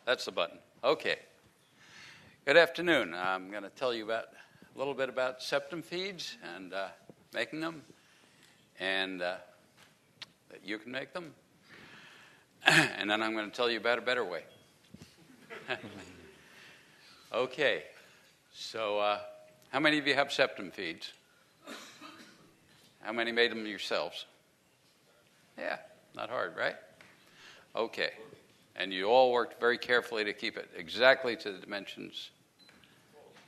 That's the button. Okay. Good afternoon. I'm going to tell you a little bit about septum feeds and making them, and that you can make them. And then I'm going to tell you about a better way. Okay. So how many of you have septum feeds? How many made them yourselves? Yeah, not hard, right? Okay. And you all worked very carefully to keep it exactly to the dimensions.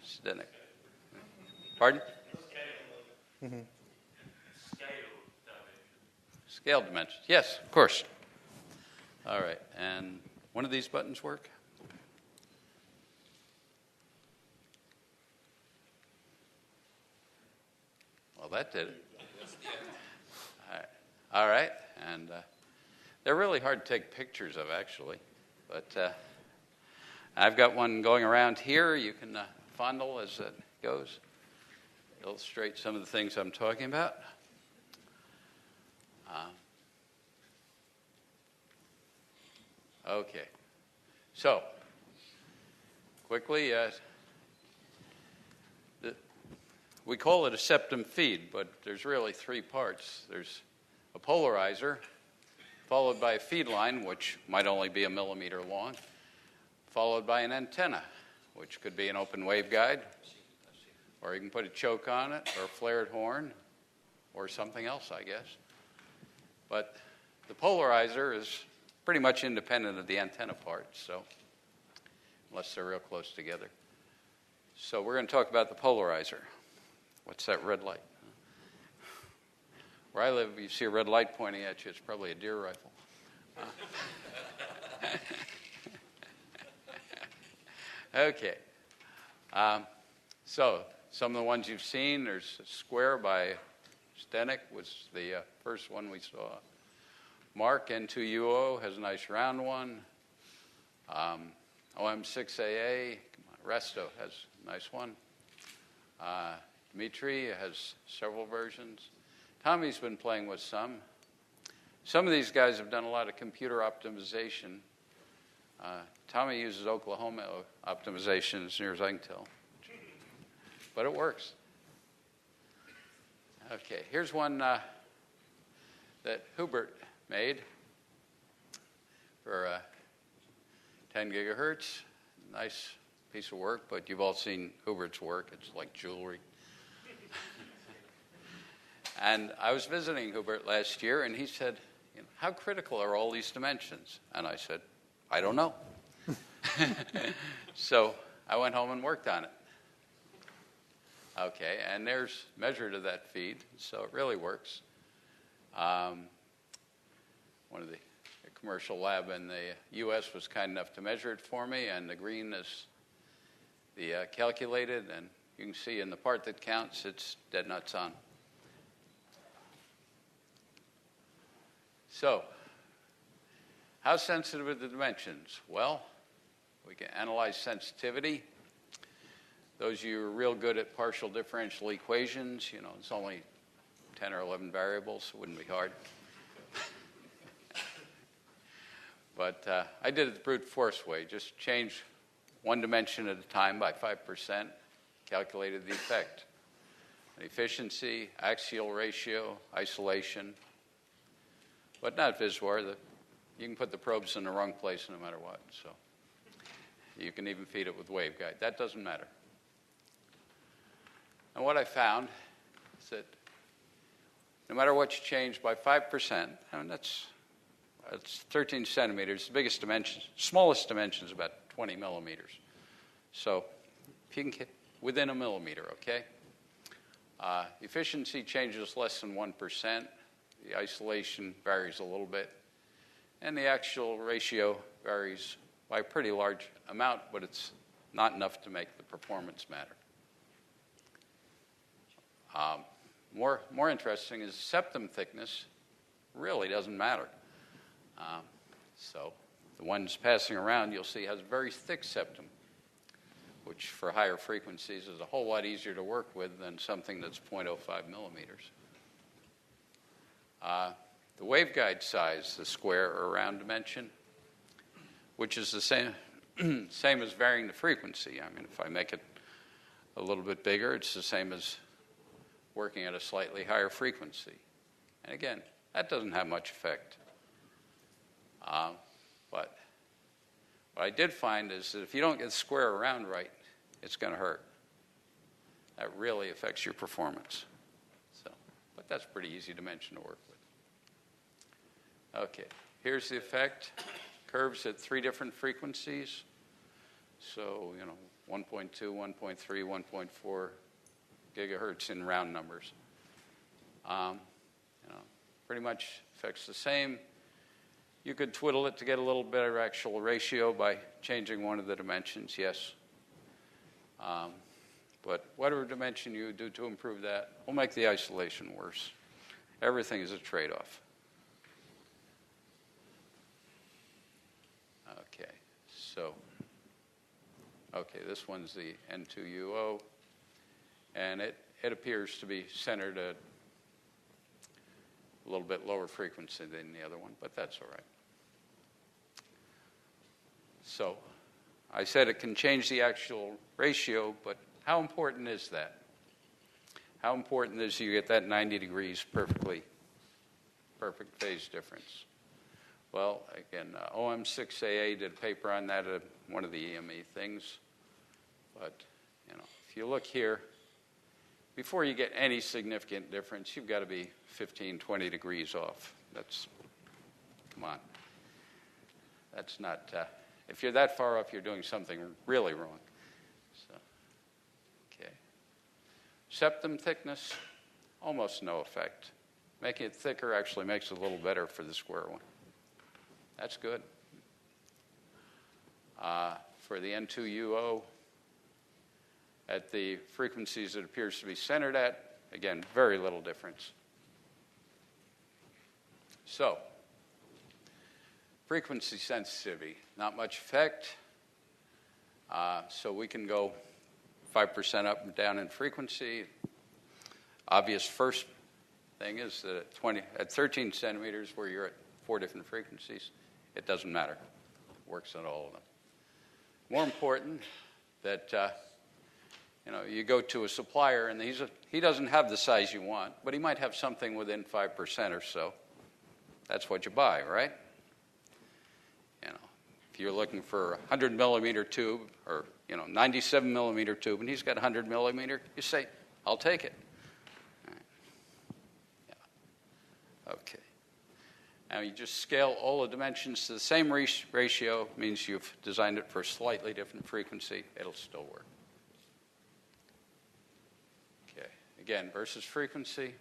Stenik. Pardon? Mm-hmm. Scale dimensions. Yes, of course. All right. And one of these buttons work? Well, that did it. All right. And they're really hard to take pictures of, actually. But I've got one going around here. You can fondle as it goes. Illustrate some of the things I'm talking about. Okay. So, quickly, we call it a septum feed, but there's really three parts. There's a polarizer, followed by a feed line, which might only be 1 millimeter long, followed by an antenna, which could be an open waveguide, or you can put a choke on it, or a flared horn, or something else, I guess. But the polarizer is pretty much independent of the antenna part, so unless they're real close together. So we're going to talk about the polarizer. What's that red light? Where I live, you see a red light pointing at you, it's probably a deer rifle. Okay. So some of the ones you've seen, there's a square by Stenik, was the first one we saw. Mark N2UO has a nice round one. OM6AA, Resto has a nice one. Dimitri has several versions. Tommy's been playing with some. Some of these guys have done a lot of computer optimization. Tommy uses Oklahoma optimization, as near as I can tell. But it works. Okay, here's one that Hubert made for 10 gigahertz. Nice piece of work, but you've all seen Hubert's work. It's like jewelry. And I was visiting Hubert last year, and he said, how critical are all these dimensions? And I said, I don't know. So I went home and worked on it. Okay, and there's measure to that feed, so it really works. One of the commercial lab in the U.S. was kind enough to measure it for me, and the green is the calculated, and you can see in the part that counts, it's dead nuts on. So, how sensitive are the dimensions? Well, we can analyze sensitivity. Those of you who are real good at partial differential equations, it's only 10 or 11 variables, so it wouldn't be hard. But I did it the brute force way, just change one dimension at a time by 5%, calculated the effect. Efficiency, axial ratio, isolation, but not VisWar. You can put the probes in the wrong place no matter what, so you can even feed it with waveguide. That doesn't matter. And what I found is that no matter what you change by 5%, that's 13 centimeters. The biggest dimensions, smallest dimension is about 20 millimeters. So if you can get within 1 millimeter, okay? Efficiency changes less than 1%. The isolation varies a little bit. And the axial ratio varies by a pretty large amount, but it's not enough to make the performance matter. More interesting is septum thickness really doesn't matter. So the ones passing around, you'll see, has a very thick septum, which for higher frequencies is a whole lot easier to work with than something that's 0.05 millimeters. The waveguide size, the square or round dimension, which is the same, same as varying the frequency. I mean, if I make it a little bit bigger, it's the same as working at a slightly higher frequency. And again, that doesn't have much effect. But what I did find is that if you don't get the square around right, it's going to hurt. That really affects your performance. But that's pretty easy dimension to work with. Okay, here's the effect. Curves at 3 different frequencies. So, 1.2, 1.3, 1.4 gigahertz in round numbers. Pretty much affects the same. You could twiddle it to get a little better actual ratio by changing one of the dimensions, yes. But whatever dimension you do to improve that will make the isolation worse. Everything is a trade-off. Okay, so, this one's the N2UO, and it appears to be centered at a little bit lower frequency than the other one, but that's all right. So, I said it can change the actual ratio, but how important is that? How important is you get that 90 degrees perfect phase difference? Well, again, OM6AA did a paper on that at one of the EME things. But, if you look here, before you get any significant difference, you've got to be 15, 20 degrees off. Come on. That's not, if you're that far off, you're doing something really wrong. Septum thickness, almost no effect. Making it thicker actually makes it a little better for the square one. That's good. For the N2UO, at the frequencies it appears to be centered at, again, very little difference. So, frequency sensitivity, not much effect. So we can go 5% up and down in frequency. Obvious first thing is that at 13 centimeters, where you're at 4 different frequencies, it doesn't matter. It works on all of them. More important, that you go to a supplier and he doesn't have the size you want, but he might have something within 5% or so. That's what you buy, right? If you're looking for a 100 millimeter tube or 97 millimeter tube, and he's got 100 millimeter, you say, I'll take it. All right. Yeah. Okay. Now you just scale all the dimensions to the same ratio, means you've designed it for a slightly different frequency. It'll still work. Okay. Again, versus frequency,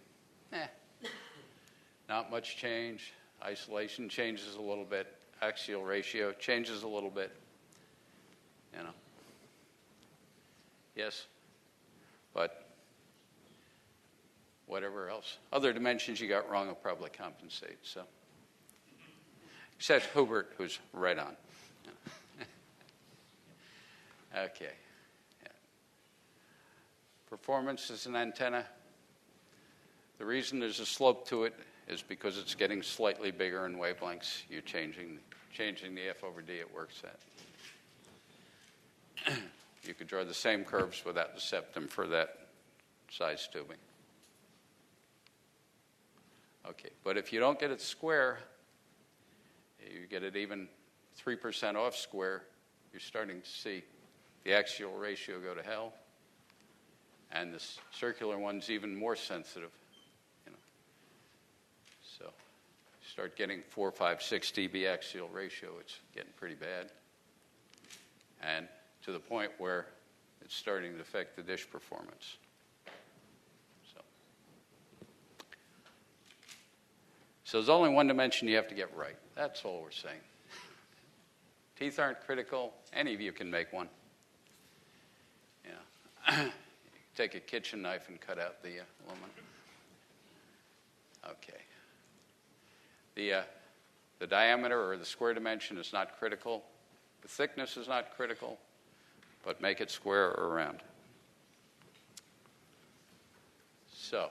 not much change. Isolation changes a little bit. Axial ratio changes a little bit. Yes, but whatever else. Other dimensions you got wrong will probably compensate. So, except Hubert, who's right on. Okay. Yeah. Performance as an antenna. The reason there's a slope to it is because it's getting slightly bigger in wavelengths. You're changing the F over D it works at. You could draw the same curves without the septum for that size tubing. Okay, but if you don't get it square, you get it even 3% off square, you're starting to see the axial ratio go to hell, and the circular one's even more sensitive. So start getting 4, 5, 6 dB axial ratio, it's getting pretty bad. And to the point where it's starting to affect the dish performance. So there's only one dimension you have to get right. That's all we're saying. Teeth aren't critical. Any of you can make one. You take a kitchen knife and cut out the aluminum. Okay. The diameter or the square dimension is not critical. The thickness is not critical, but make it square or round. So,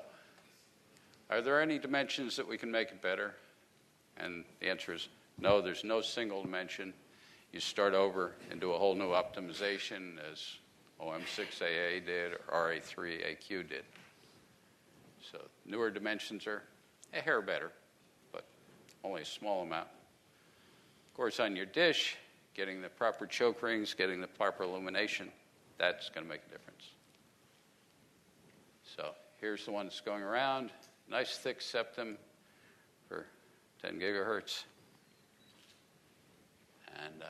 are there any dimensions that we can make it better? And the answer is no, there's no single dimension. you start over and do a whole new optimization as OM6AA did or RA3AQ did. So newer dimensions are a hair better, but only a small amount. Of course, on your dish, getting the proper choke rings, getting the proper illumination, that's going to make a difference. So here's the one that's going around. Nice thick septum for 10 gigahertz. And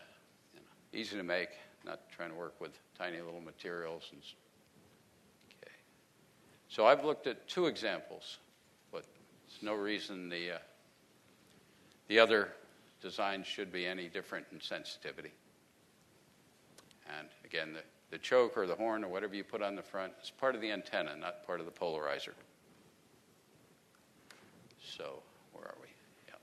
easy to make, not trying to work with tiny little materials. Okay. So I've looked at 2 examples, but there's no reason the other designs should be any different in sensitivity. And again, the choke or the horn or whatever you put on the front is part of the antenna, not part of the polarizer. So where are we? Yeah.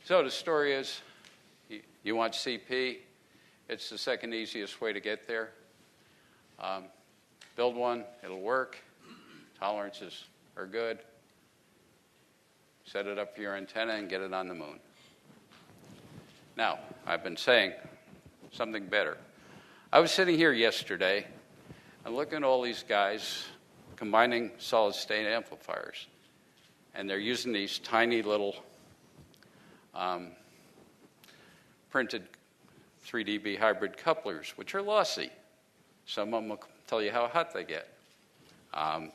So the story is, you want CP. It's the second easiest way to get there. Build one. It'll work. Tolerances are good. Set it up for your antenna and get it on the moon. Now, I've been saying something better. I was sitting here yesterday and looking at all these guys combining solid-state amplifiers. And they're using these tiny little printed 3 dB hybrid couplers, which are lossy. Some of them will tell you how hot they get.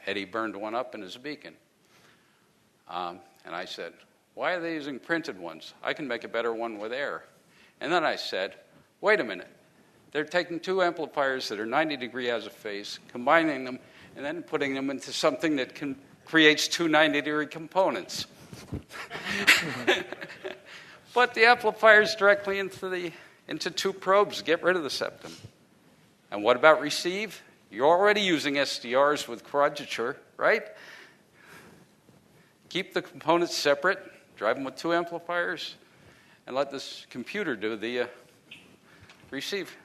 Eddie burned one up in his beacon. And I said, why are they using printed ones? I can make a better one with air. And then I said, wait a minute. They're taking 2 amplifiers that are 90 degrees as a phase, combining them, and then putting them into something that creates 2 90-degree components. But the amplifiers directly into 2 probes. Get rid of the septum. And what about receive? You're already using SDRs with quadrature, right? Keep the components separate, drive them with 2 amplifiers, and let this computer do the receive,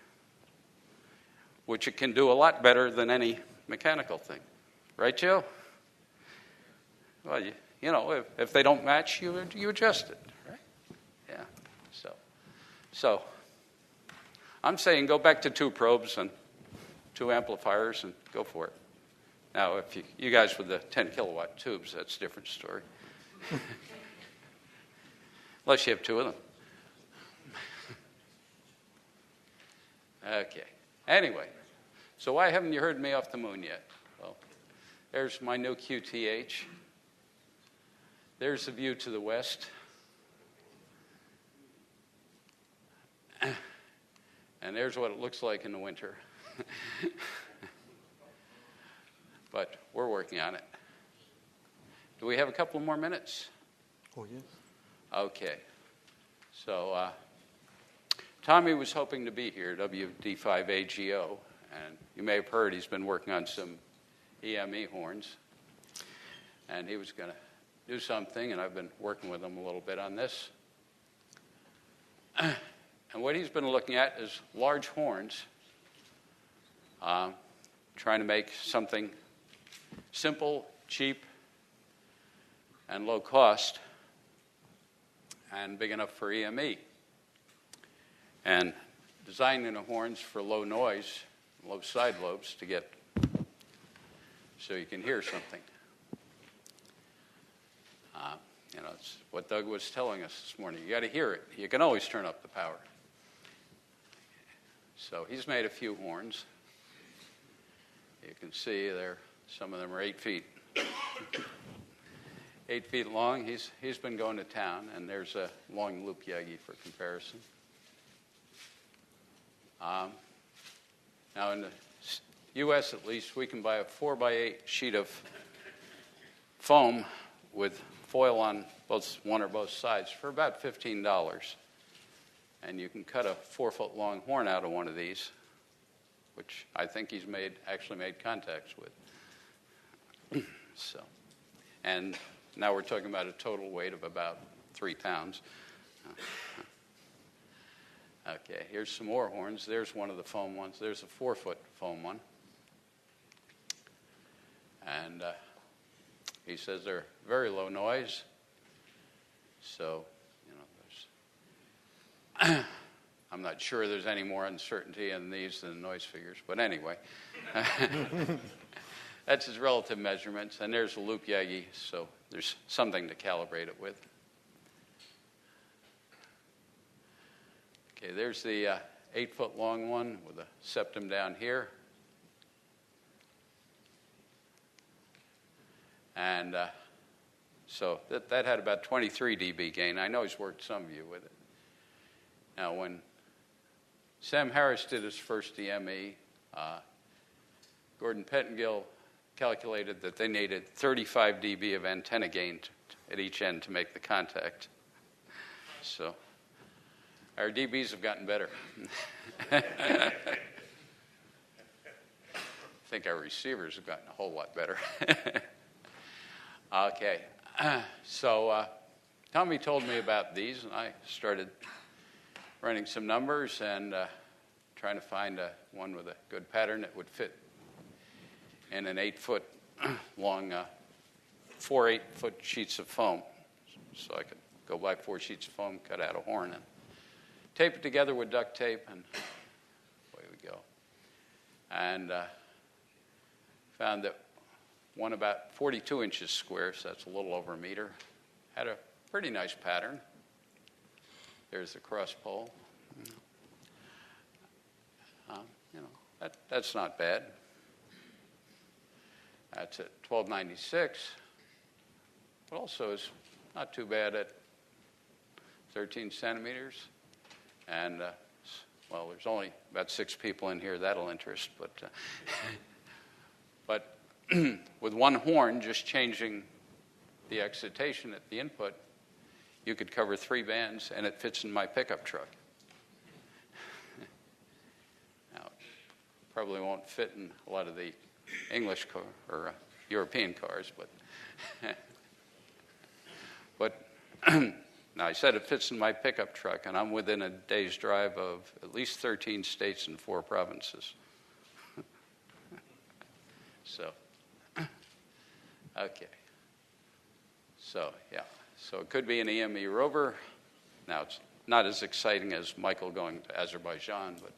which it can do a lot better than any mechanical thing. Right, Joe? Well, you know, if they don't match, you adjust it, right? Yeah. So I'm saying go back to 2 probes and 2 amplifiers and go for it. Now, if you guys with the 10 kilowatt tubes, that's a different story. Unless you have 2 of them. Okay. Anyway, so why haven't you heard me off the moon yet? Well, there's my new QTH. There's the view to the west. And there's what it looks like in the winter. But we're working on it. Do we have a couple more minutes? Oh, yes. Okay. So Tommy was hoping to be here, WD5AGO, and you may have heard he's been working on some EME horns. And he was going to do something, and I've been working with him a little bit on this. And what he's been looking at is large horns, trying to make something simple, cheap, and low cost, and big enough for EME. And designing the horns for low noise, low side lobes to get so you can hear something. It's what Doug was telling us this morning. You got to hear it. You can always turn up the power. So he's made a few horns. You can see there, some of them are 8 feet. 8 feet long. He's been going to town, and there's a long loop Yagi for comparison. Now in the U.S. at least, we can buy a 4x8 sheet of foam with foil on one or both sides for about $15. And you can cut a 4-foot long horn out of one of these, which I think he's actually made contacts with. And now we're talking about a total weight of about 3 pounds. Okay, here's some more horns. There's one of the foam ones. There's a 4-foot foam one. And he says they're very low noise. So, there's I'm not sure there's any more uncertainty in these than noise figures, but anyway. That's his relative measurements, and there's a loop Yagi, so there's something to calibrate it with. Okay, there's the 8-foot long one with a septum down here. And so that had about 23 dB gain. I know he's worked some of you with it. Now, when Sam Harris did his first DME, Gordon Pettengill calculated that they needed 35 dB of antenna gain at each end to make the contact. So our dBs have gotten better. I think our receivers have gotten a whole lot better. Okay, so Tommy told me about these, and I started running some numbers and trying to find one with a good pattern that would fit in an 8-foot long, 4 8-foot sheets of foam. So I could go buy 4 sheets of foam, cut out a horn, and tape it together with duct tape, and away we go. And found that one about 42 inches square, so that's a little over a meter, had a pretty nice pattern. There's the cross pole. That's not bad. That's at 1296, but also is not too bad at 13 centimeters. And, well, there's only about 6 people in here that'll interest, but with one horn, just changing the excitation at the input, you could cover 3 bands, and it fits in my pickup truck. Now, probably won't fit in a lot of the English car or European cars, but now I said it fits in my pickup truck, and I'm within a day's drive of at least 13 states and 4 provinces. So, okay. So, yeah. So it could be an EME rover. Now, it's not as exciting as Michael going to Azerbaijan, but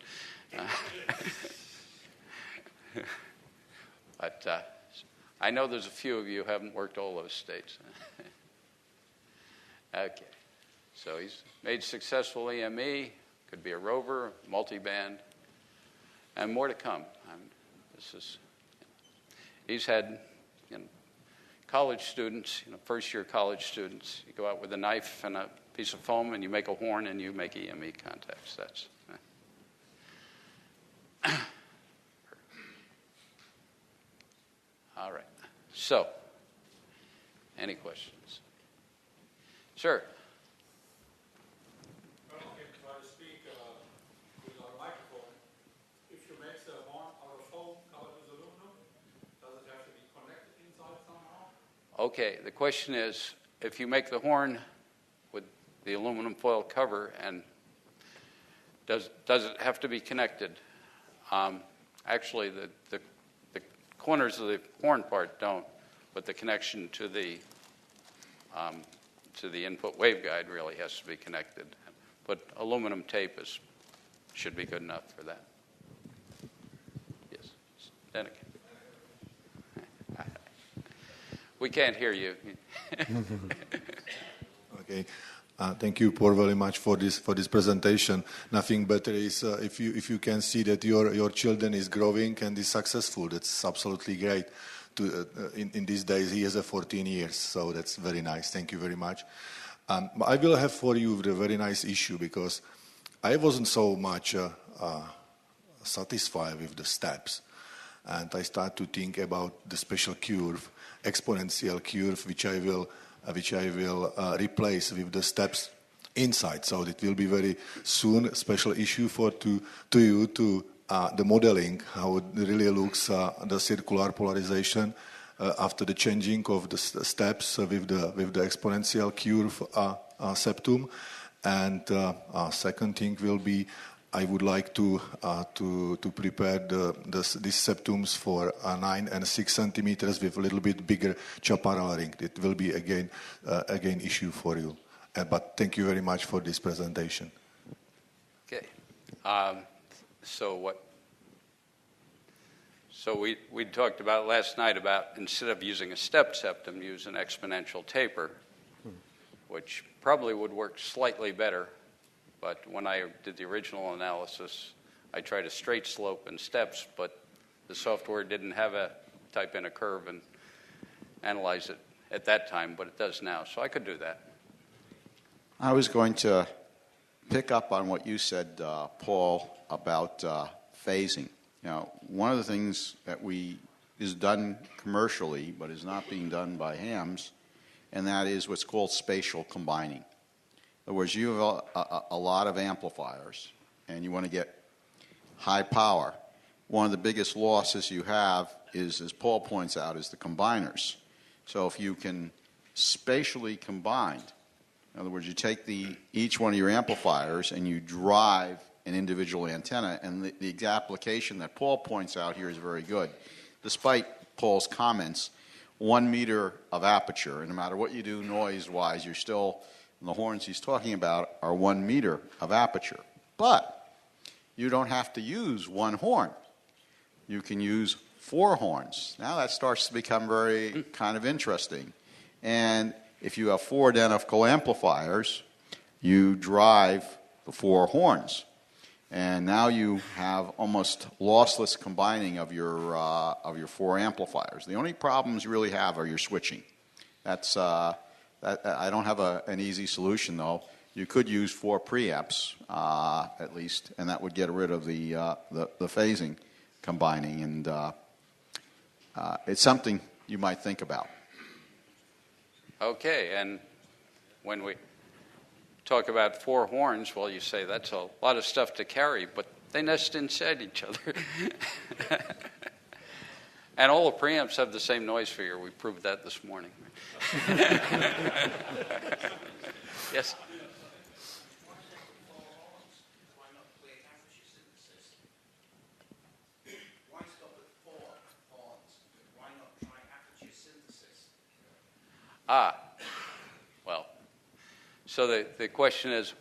I know there's a few of you who haven't worked all those states. Okay. So he's made successful EME. Could be a rover, multiband, and more to come. He's had college students, first-year college students. You go out with a knife and a piece of foam, and you make a horn, and you make EME contacts. That's all right. So, any questions? Sir. Well, I can try to speak without a microphone. If you make the horn out of foam covered with aluminum, does it have to be connected inside somehow? Okay, the question is, if you make the horn with the aluminum foil cover, and does it have to be connected? Actually, the corners of the horn part don't, but the connection to the input waveguide really has to be connected. But aluminum tape should be good enough for that. Yes, Danica. We can't hear you. Okay. Thank you, Paul, very much for this presentation. Nothing better is if you can see that your children is growing and is successful. That's absolutely great. In these days, he has 14 years, so that's very nice. Thank you very much. I will have for you a very nice issue because I wasn't so much satisfied with the steps, and I start to think about the special curve, exponential curve, which I will replace with the steps inside. So it will be very soon a special issue to you the modeling, how it really looks the circular polarization after the changing of the steps with the exponential curve septum. And second thing will be I would like to prepare these septums for 9 and 6 centimeters with a little bit bigger chaparral ring. It will be again issue for you. But thank you very much for this presentation. Okay. So we talked about last night about instead of using a stepped septum, use an exponential taper, which probably would work slightly better. But when I did the original analysis, I tried a straight slope and steps, but the software didn't have a type in a curve and analyze it at that time, but it does now. So I could do that. I was going to pick up on what you said, Paul, about phasing. Now, one of the things that is done commercially, but is not being done by hams, and that is what's called spatial combining. In other words, you have a lot of amplifiers, and you want to get high power. One of the biggest losses you have is, as Paul points out, is the combiners. So if you can spatially combine, in other words, you take each one of your amplifiers and you drive an individual antenna, and the application that Paul points out here is very good. Despite Paul's comments, 1 meter of aperture, and no matter what you do noise-wise, you're still, the horns he's talking about are 1 meter of aperture. But you don't have to use one horn. You can use 4 horns. Now that starts to become very kind of interesting. And if you have 4 identical amplifiers, you drive the 4 horns. And now you have almost lossless combining of your 4 amplifiers. The only problems you really have are your switching. That I don't have an easy solution though. You could use 4 preamps at least, and that would get rid of the phasing combining. And it's something you might think about. Okay, and when we talk about 4 horns, well, you say that's a lot of stuff to carry, but they nest inside each other. And all the preamps have the same noise figure. We proved that this morning. Yes? Well, so the question is,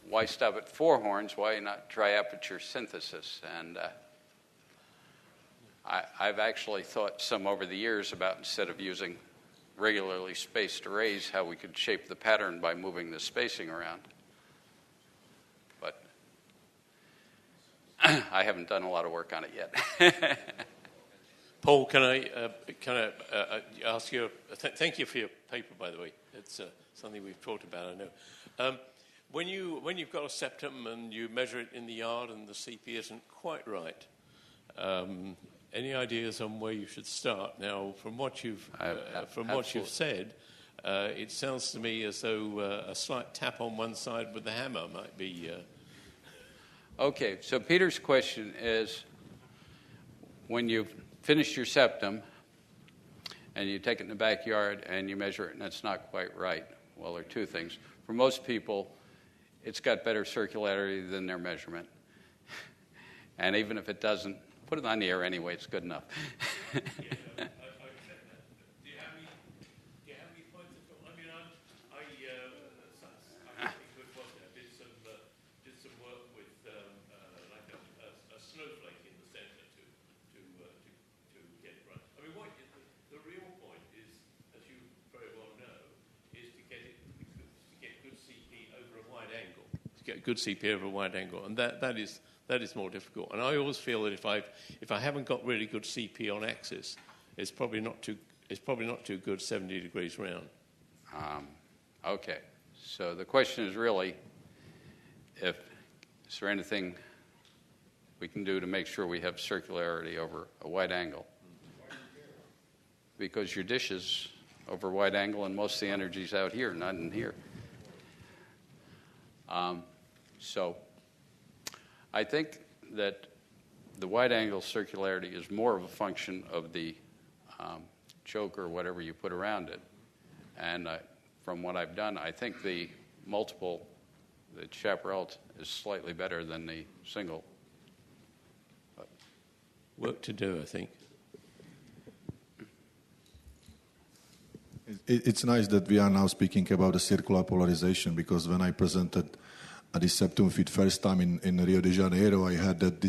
why stop at 4 horns? Why not try aperture synthesis? And I've actually thought some over the years about, instead of using regularly spaced arrays, how we could shape the pattern by moving the spacing around. But I haven't done a lot of work on it yet. Paul, can I ask you? Thank you for your paper, by the way. It's something we've talked about, I know. When you've got a septum and you measure it in the yard and the CP isn't quite right, any ideas on where you should start? Now, from what you've said, it sounds to me as though a slight tap on one side with the hammer might be. Okay, so Peter's question is, when you've finished your septum and you take it in the backyard and you measure it and it's not quite right, well, there are 2 things. For most people, it's got better circularity than their measurement. And even if it doesn't, put it on the air anyway, it's good enough. Do you have any points at all? I mean, I did some work with like a snowflake in the center to get it right. I mean, the real point is, as you very well know, is to get good CP over a wide angle. To get good CP over a wide angle, and that is more difficult. And I always feel that if I haven't got really good CP on axis, it's probably not too good 70 degrees round. Okay, so the question is really, is there anything we can do to make sure we have circularity over a wide angle? Because your dish is over wide angle and most of the energy's out here, not in here. So I think that the wide angle circularity is more of a function of the choke or whatever you put around it. And from what I've done, I think the chaparral is slightly better than the single. Work to do, I think. It's nice that we are now speaking about the circular polarization, because when I presented this septum feed first time in Rio de Janeiro, I had that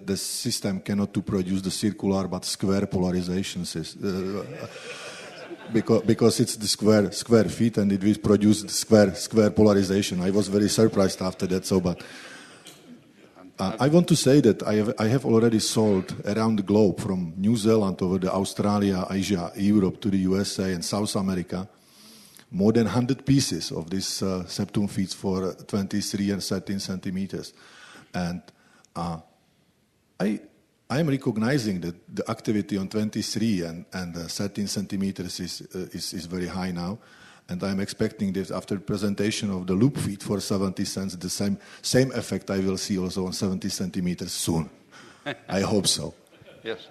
the system cannot to produce the circular but square polarization because it's the square feet and it will produce the square polarization. I was very surprised after that. So, but I want to say that I have already sold around the globe from New Zealand over to Australia, Asia, Europe to the USA and South America more than 100 pieces of these septum feeds for 23 and 13 centimeters. And I am recognizing that the activity on 23 and 13 centimeters is very high now. And I'm expecting that after the presentation of the loop feed for 70 cents, the same effect I will see also on 70 centimeters soon. I hope so. Yes.